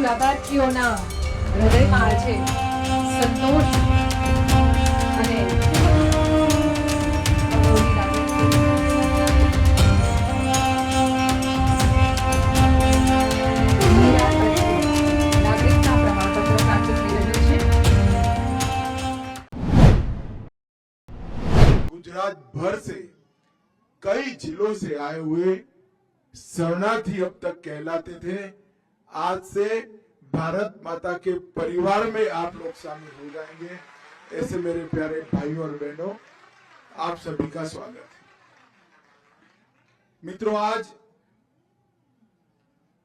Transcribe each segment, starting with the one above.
લાભાર્થીઓના હૃદયમાં આજે સંતોષ અને નાગરિકતા પ્રમાણપત્ર પ્રાપ્ત થઈ રહ્યું છે। गुजरात भर से कई जिलों से आए हुए शरणार्थी अब तक कहलाते थे। आज से भारत माता के परिवार में आप लोग शामिल हो जाएंगे। ऐसे मेरे प्यारे भाइयों और बहनों, आप सभी का स्वागत है। मित्रों, आज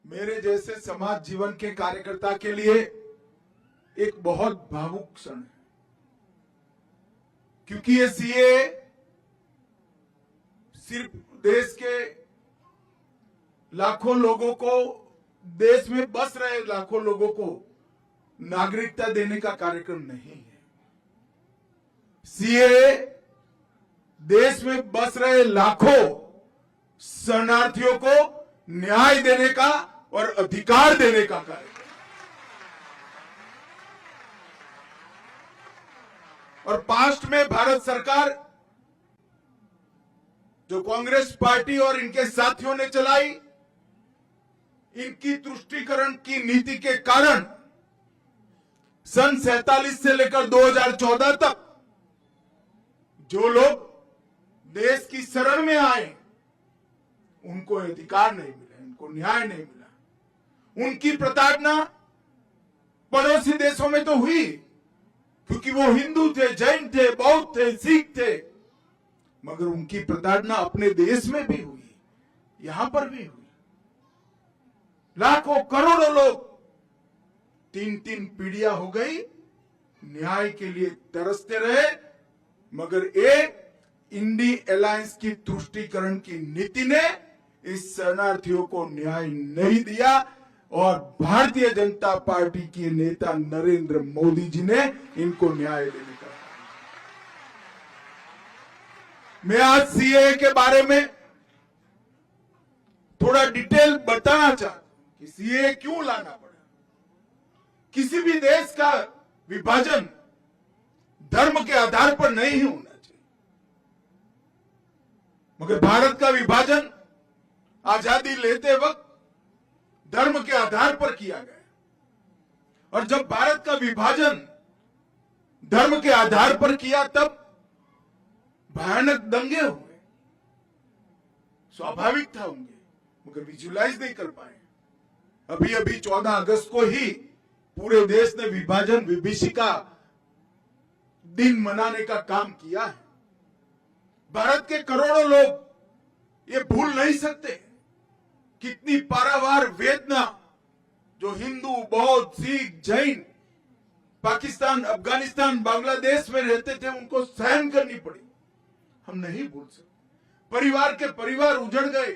मेरे जैसे समाज जीवन के कार्यकर्ता के लिए एक बहुत भावुक क्षण है, क्योंकि ये सीए सिर्फ देश के लाखों लोगों को, देश में बस रहे लाखों लोगों को नागरिकता देने का कार्यक्रम नहीं है। सीए देश में बस रहे लाखों शरणार्थियों को न्याय देने का और अधिकार देने का कार्यक्रम। और पास्ट में भारत सरकार जो कांग्रेस पार्टी और इनके साथियों ने चलाई, इनकी तुष्टीकरण की नीति के कारण सन 47 से लेकर 2014 तक जो लोग देश की शरण में आए उनको अधिकार नहीं मिला, उनको न्याय नहीं मिला। उनकी प्रताड़ना पड़ोसी देशों में तो हुई, क्योंकि वो हिंदू थे, जैन थे, बौद्ध थे, सिख थे, मगर उनकी प्रताड़ना अपने देश में भी हुई, यहां पर भी हुई। लाखों करोड़ों लोग 3-3 पीढ़ियां हो गई न्याय के लिए तरसते रहे, मगर एक इंडी अलायंस की तुष्टीकरण की नीति ने इस शरणार्थियों को न्याय नहीं दिया। और भारतीय जनता पार्टी के नेता नरेंद्र मोदी जी ने इनको न्याय देने का। मैं आज सीए के बारे में थोड़ा डिटेल बताना चाहता हूं कि सीए क्यों लाना पड़ा। किसी भी देश का विभाजन धर्म के आधार पर नहीं होना चाहिए, मगर भारत का विभाजन आजादी लेते वक्त धर्म के आधार पर किया गया। और जब भारत का विभाजन धर्म के आधार पर किया तब भयानक दंगे हुए, स्वाभाविक था होंगे, मगर विजुलाइज नहीं कर पाए। अभी 14 अगस्त को ही पूरे देश ने विभाजन विभीषिका दिन मनाने का काम किया है। भारत के करोड़ों लोग ये भूल नहीं सकते कितनी पारावार वेदना जो हिंदू, बौद्ध, सिख, जैन पाकिस्तान, अफगानिस्तान, बांग्लादेश में रहते थे उनको सहन करनी पड़ी। हम नहीं भूल सकते। परिवार के परिवार उजड़ गए,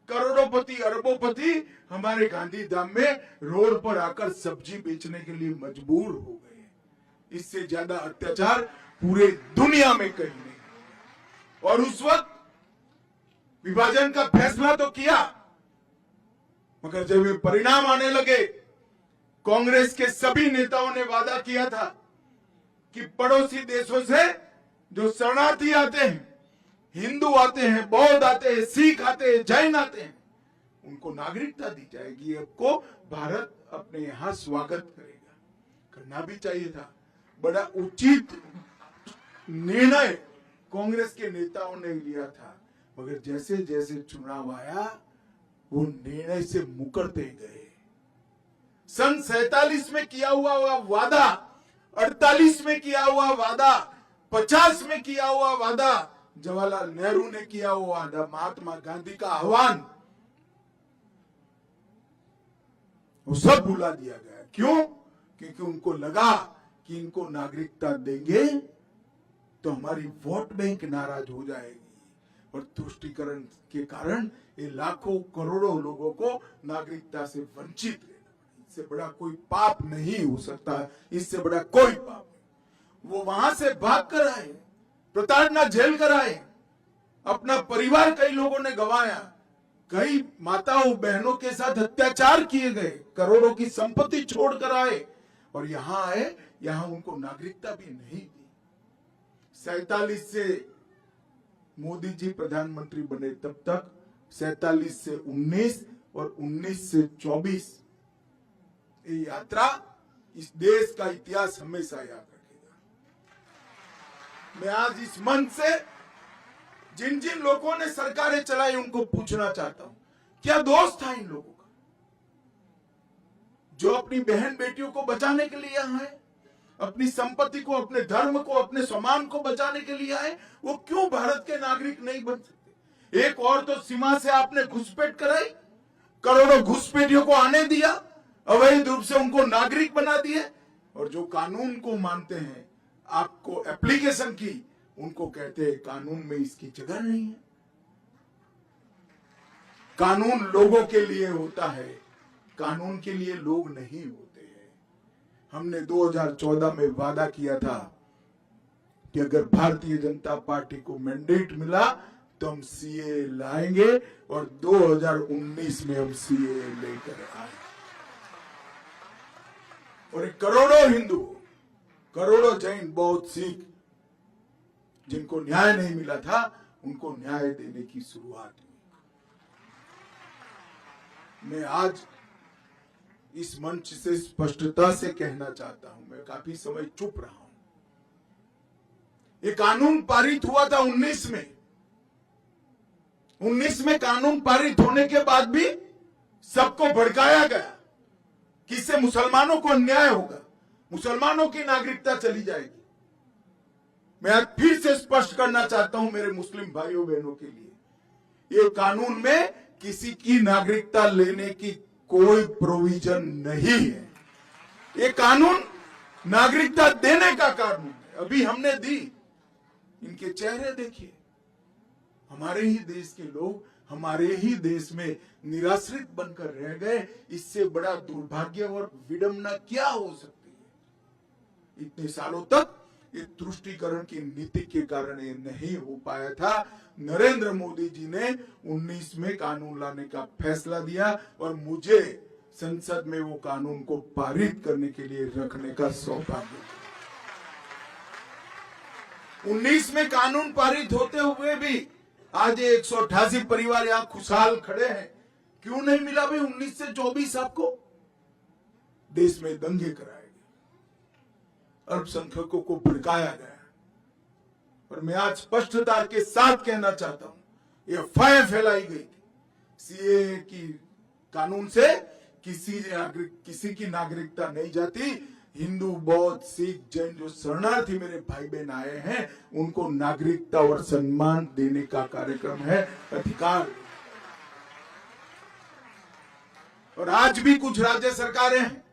करोड़ोंपति, अरबोंपति हमारे गांधीधाम में रोड पर आकर सब्जी बेचने के लिए मजबूर हो गए। इससे ज्यादा अत्याचार पूरे दुनिया में कहीं नहीं। और उस वक्त विभाजन का फैसला तो किया, मगर जब ये परिणाम आने लगे, कांग्रेस के सभी नेताओं ने वादा किया था कि पड़ोसी देशों से जो शरणार्थी आते हैं, हिंदू आते हैं, बौद्ध आते हैं, सिख आते हैं, जैन आते हैं, उनको नागरिकता दी जाएगी। आपको भारत अपने यहां स्वागत करेगा। करना भी चाहिए था। बड़ा उचित निर्णय कांग्रेस के नेताओं ने लिया था, मगर जैसे जैसे चुनाव आया वो निर्णय से मुकरते गए। सन 47 में किया हुआ वादा, 48 में किया हुआ वादा, 50 में किया हुआ वादा, जवाहरलाल नेहरू ने किया हुआ वादा, महात्मा गांधी का आह्वान, वो सब भुला दिया गया। क्यों? क्योंकि उनको लगा कि इनको नागरिकता देंगे तो हमारी वोट बैंक नाराज हो जाएगी, और तुष्टीकरण के कारण ये लाखों करोड़ों लोगों को नागरिकता से वंचित रहना। इससे बड़ा कोई पाप नहीं हो सकता, इससे बड़ा कोई पाप नहीं। वो वहां से भाग कर आए, प्रताड़ना झेल कर आए, अपना परिवार कई लोगों ने गंवाया, कई माताओं बहनों के साथ अत्याचार किए गए, करोड़ों की संपत्ति छोड़कर आए और यहां आए, यहां उनको नागरिकता भी नहीं दी। 47 से मोदी जी प्रधानमंत्री बने तब तक 47 से 19 और 19 से 24 ये यात्रा इस देश का इतिहास हमेशा याद रखेगा। मैं आज इस मंच से जिन जिन लोगों ने सरकारें चलाई उनको पूछना चाहता हूं, क्या दोष था इन लोगों का जो अपनी बहन बेटियों को बचाने के लिए आए, अपनी संपत्ति को, अपने धर्म को, अपने सम्मान को बचाने के लिए आए? वो क्यों भारत के नागरिक नहीं बन सकते? एक और तो सीमा से आपने घुसपैठ कराई, करोड़ों घुसपैठियों को आने दिया, अवैध रूप से उनको नागरिक बना दिए, और जो कानून को मानते हैं, आपको एप्लीकेशन की, उनको कहते हैं कानून में इसकी जगह नहीं है। कानून लोगों के लिए होता है, कानून के लिए लोग नहीं होते हैं। हमने 2014 में वादा किया था कि अगर भारतीय जनता पार्टी को मैंडेट मिला तो हम सीए लाएंगे, और 2019 में हम सीए लेकर आए। और करोड़ों हिंदू, करोड़ों जैन, बौद्ध, सिख जिनको न्याय नहीं मिला था, उनको न्याय देने की शुरुआत हुई। मैं आज इस मंच से स्पष्टता से कहना चाहता हूं, मैं काफी समय चुप रहा हूं। ये कानून पारित हुआ था 19 में। 19 में कानून पारित होने के बाद भी सबको भड़काया गया कि इससे मुसलमानों को अन्याय होगा, मुसलमानों की नागरिकता चली जाएगी। मैं आज फिर से स्पष्ट करना चाहता हूं मेरे मुस्लिम भाइयों बहनों के लिए, ये कानून में किसी की नागरिकता लेने की कोई प्रोविजन नहीं है। ये कानून नागरिकता देने का कानून है। अभी हमने दी, इनके चेहरे देखिए। हमारे ही देश के लोग हमारे ही देश में निराश्रित बनकर रह गए। इससे बड़ा दुर्भाग्य और विडंबना क्या हो सकती है? इतने सालों तक ये तुष्टीकरण की नीति के कारण ये नहीं हो पाया था। नरेंद्र मोदी जी ने 19 में कानून लाने का फैसला दिया और मुझे संसद में वो कानून को पारित करने के लिए रखने का सौभाग्य। 19 में कानून पारित होते हुए भी आज 188 परिवार यहाँ खुशहाल खड़े हैं। क्यों नहीं मिला भाई 19 से 24? आपको देश में दंगे कराए गए, अल्पसंख्यकों को भड़काया गया। और मैं आज स्पष्टता के साथ कहना चाहता हूं, ये अफवाहें फैलाई गई थी सीए की कानून से किसी की नागरिकता नहीं जाती। हिंदू, बौद्ध, सिख, जैन जो शरणार्थी मेरे भाई बहन आए हैं, उनको नागरिकता और सम्मान देने का कार्यक्रम है, अधिकार। और आज भी कुछ राज्य सरकारें हैं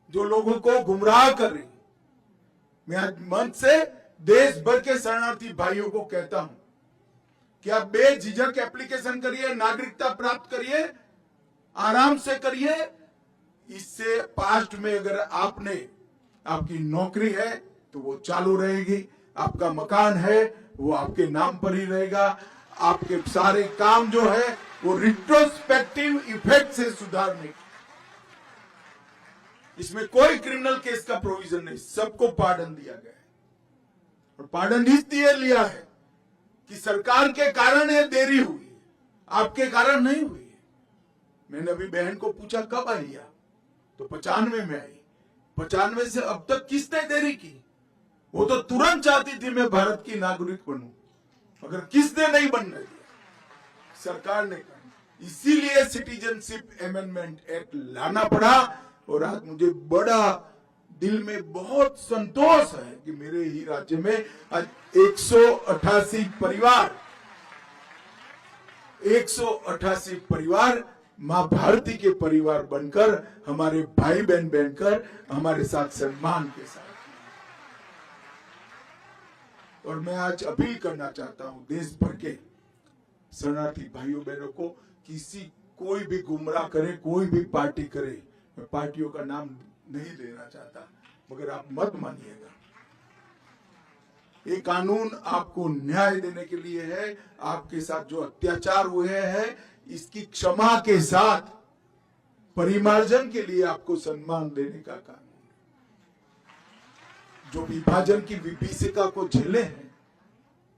जो लोगों को गुमराह कर रही। मैं आज मंच से देश भर के शरणार्थी भाइयों को कहता हूं कि आप बेझिझक एप्लीकेशन करिए, नागरिकता प्राप्त करिए, आराम से करिए। इससे पास्ट में अगर आपकी नौकरी है तो वो चालू रहेगी, आपका मकान है वो आपके नाम पर ही रहेगा, आपके सारे काम जो है वो रिट्रोस्पेक्टिव इफेक्ट से सुधारने। इसमें कोई क्रिमिनल केस का प्रोविजन नहीं, सबको पार्डन दिया गया है। और पार्डन इसलिए लिया है कि सरकार के कारण ये देरी हुई है, आपके कारण नहीं हुई है। मैंने अभी बहन को पूछा कब आई आप, तो 95 में आई। 95 से अब तक किसने देरी की? वो तो तुरंत चाहती थी मैं भारत की नागरिक बनूं, मगर किसने नहीं बनने दिया? सरकार ने कहा। इसीलिए सिटीजनशिप अमेंडमेंट एक्ट लाना पड़ा। और आज मुझे बड़ा दिल में बहुत संतोष है कि मेरे ही राज्य में आज 188 परिवार मां भारती के परिवार बनकर, हमारे भाई बहन बनकर, हमारे साथ सम्मान के साथ। और मैं आज अपील करना चाहता हूं देश भर के शरणार्थी भाइयों बहनों को, कोई भी गुमराह करे, कोई भी पार्टी करे, मैं पार्टियों का नाम नहीं लेना चाहता, मगर आप मत मानिएगा। ये कानून आपको न्याय देने के लिए है, आपके साथ जो अत्याचार हुए हैं इसकी क्षमा के साथ परिमार्जन के लिए आपको सम्मान देने का कानून। जो विभाजन की विभीषिका को झेले हैं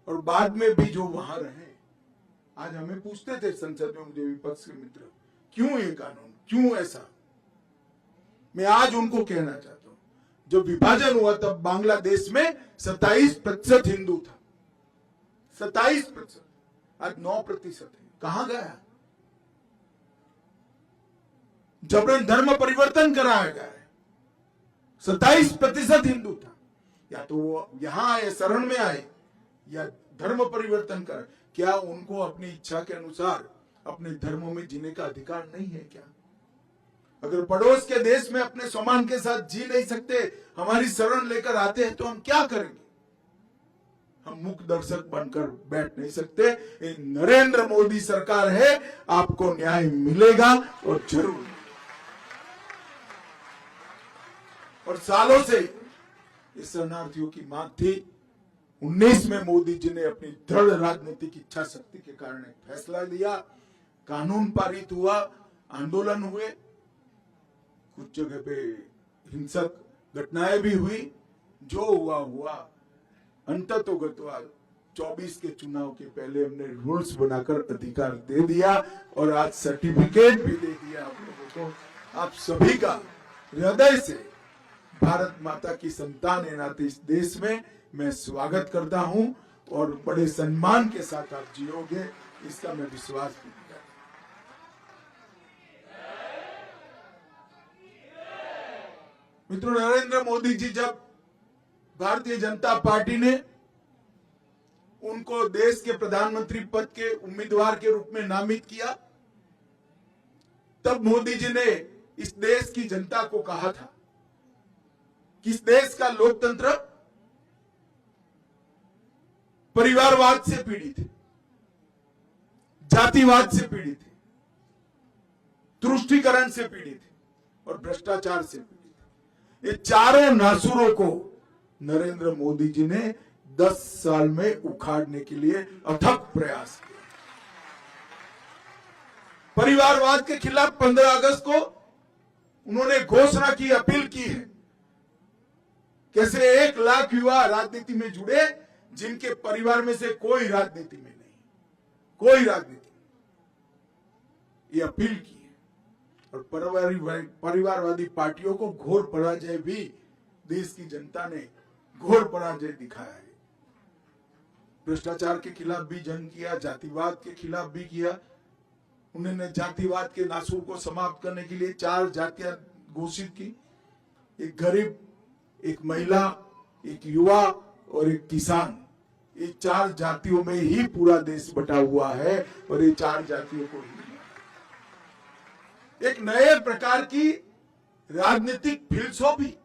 और बाद में भी जो वहां रहे, आज हमें पूछते थे संसद में मुझे विपक्ष के मित्र, क्यों ये कानून, क्यों ऐसा? मैं आज उनको कहना चाहता हूं, जब विभाजन हुआ तब बांग्लादेश में 27% हिंदू था, 27%, आज 9% है। कहां गया? जबरन धर्म परिवर्तन कराया गया है। 27% हिंदू था, या तो वो यहां आए, शरण में आए, या धर्म परिवर्तन कर। क्या उनको अपनी इच्छा के अनुसार अपने धर्मों में जीने का अधिकार नहीं है क्या? अगर पड़ोस के देश में अपने सम्मान के साथ जी नहीं सकते, हमारी शरण लेकर आते हैं, तो हम क्या करेंगे? हम मूक दर्शक बनकर बैठ नहीं सकते। ये नरेंद्र मोदी सरकार है, आपको न्याय मिलेगा और जरूर। और सालों से इस शरणार्थियों की मांग थी। 19 में मोदी जी ने अपनी दृढ़ राजनीतिक इच्छा शक्ति के कारण एक फैसला लिया, कानून पारित हुआ, आंदोलन हुए, कुछ जगह पे हिंसक घटनाएं भी हुई। जो हुआ हुआ, अंततोगत्वा 24 के चुनाव के पहले हमने रूल्स बनाकर अधिकार दे दिया और आज सर्टिफिकेट भी दे दिया आप लोगों को। आप सभी का हृदय से भारत माता की संतान है नाते इस देश में मैं स्वागत करता हूं और बड़े सम्मान के साथ आप जियोगे, इसका मैं विश्वास भी करता हूं। मित्रों, नरेंद्र मोदी जी जब भारतीय जनता पार्टी ने उनको देश के प्रधानमंत्री पद के उम्मीदवार के रूप में नामित किया, तब मोदी जी ने इस देश की जनता को कहा था कि इस देश का लोकतंत्र परिवारवाद से पीड़ित है, जातिवाद से पीड़ित है, तुष्टीकरण से पीड़ित है और भ्रष्टाचार से पीड़ित है। ये चारों नासुरों को नरेंद्र मोदी जी ने 10 साल में उखाड़ने के लिए अथक प्रयास किया। परिवारवाद के खिलाफ 15 अगस्त को उन्होंने घोषणा की, अपील की है। कैसे 1 लाख युवा राजनीति में जुड़े जिनके परिवार में से कोई राजनीति में नहीं, कोई राजनीति, ये अपील की है। और परिवारवादी पार्टियों को घोर पराजय भी देश की जनता ने घोर पराजय दिखाया है। भ्रष्टाचार के खिलाफ भी जंग किया, जातिवाद के खिलाफ भी किया। उन्होंने जातिवाद के नासूर को समाप्त करने के लिए 4 जातियां घोषित की, एक गरीब, एक महिला, एक युवा और एक किसान। ये 4 जातियों में ही पूरा देश बटा हुआ है और ये 4 जातियों को ही एक नए प्रकार की राजनीतिक फिलसफी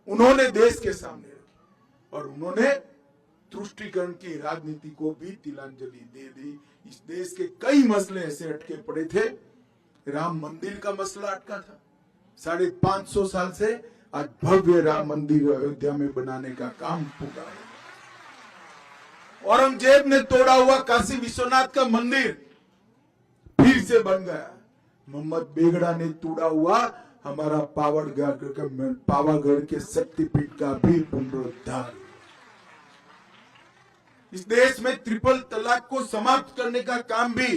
उन्होंने देश के सामने रखी और उन्होंने तुष्टीकरण की राजनीति को भी तिलांजलि दे दी। इस देश के कई मसले ऐसे अटके पड़े थे। राम मंदिर का मसला अटका था 550 साल से, आज भव्य राम मंदिर अयोध्या में बनाने का काम पूरा है। औरंगजेब ने तोड़ा हुआ काशी विश्वनाथ का मंदिर फिर से बन गया। मोहम्मद बेगड़ा ने तोड़ा हुआ हमारा पावागढ़ के शक्तिपीठ का भी पुनरुद्धार। इस देश में ट्रिपल तलाक को समाप्त करने का काम भी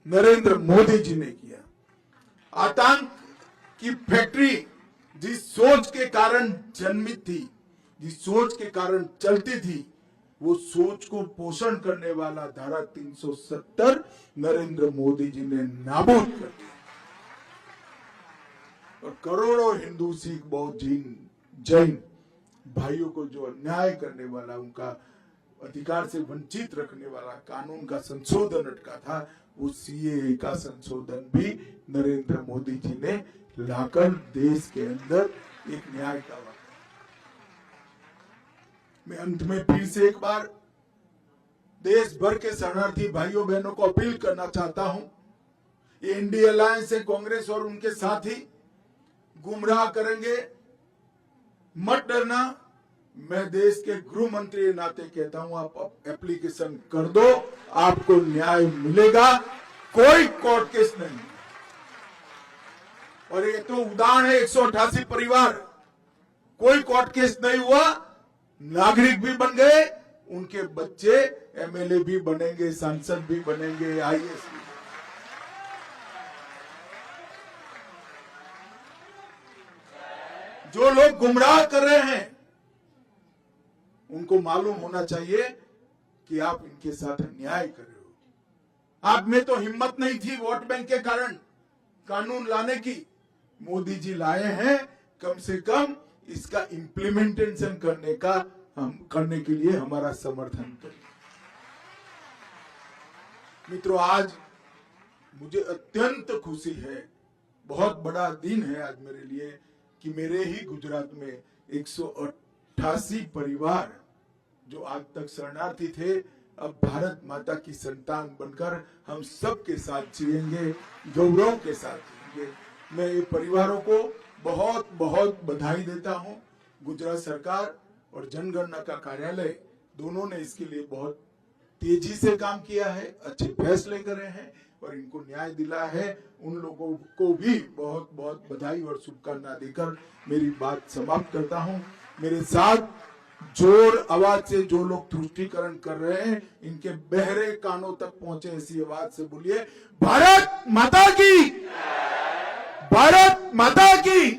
नरेंद्र मोदी जी ने किया। आतंक की फैक्ट्री जिस सोच के कारण जन्मी थी, जिस सोच के कारण चलती थी, वो सोच को पोषण करने वाला धारा 370 नरेंद्र मोदी जी ने नाबूद कर दिया और करोड़ों हिंदू, सिख, बौद्ध, जैन भाइयों को जो अन्याय करने वाला, उनका अधिकार से वंचित रखने वाला कानून का संशोधन अटका था, उस सीएए का संशोधन भी नरेंद्र मोदी जी ने लाकर देश के अंदर एक न्याय का वादा। मैं अंत में फिर से एक बार देश भर के शरणार्थी भाइयों बहनों को अपील करना चाहता हूं। ये इंडिया अलायंस है, कांग्रेस और उनके साथी गुमराह करेंगे, मत डरना। मैं देश के गृह मंत्री के नाते कहता हूं, आप एप्लीकेशन कर दो, आपको न्याय मिलेगा, कोई कोर्ट केस नहीं। और ये तो उदाहरण है, 188 परिवार, कोई कोर्ट केस नहीं हुआ, नागरिक भी बन गए, उनके बच्चे एमएलए भी बनेंगे, सांसद भी बनेंगे, आईएएस भी। जो लोग गुमराह कर रहे हैं उनको मालूम होना चाहिए कि आप इनके साथ अन्याय कर रहे हो। आप में तो हिम्मत नहीं थी वोट बैंक के कारण कानून लाने की, मोदी जी लाए हैं, कम से कम इसका इम्प्लीमेंटेशन करने के लिए हमारा समर्थन करें। मित्रों, आज मुझे अत्यंत खुशी है, बहुत बड़ा दिन है आज मेरे लिए कि मेरे ही गुजरात में 188 परिवार जो आज तक शरणार्थी थे, अब भारत माता की संतान बनकर हम सबके साथ जिएंगे, गौरव के साथ जिएंगे। मैं ये परिवारों को बहुत बहुत बधाई देता हूं। गुजरात सरकार और जनगणना का कार्यालय दोनों ने इसके लिए बहुत तेजी से काम किया है, अच्छे फैसले करे हैं और इनको न्याय दिला है। उन लोगों को भी बहुत बहुत बधाई और शुभकामना देकर मेरी बात समाप्त करता हूं। मेरे साथ जोर आवाज से जो लोग तुष्टीकरण कर रहे हैं, इनके बहरे कानों तक पहुंचे ऐसी आवाज से बोलिए, भारत माता की, भारत माता की।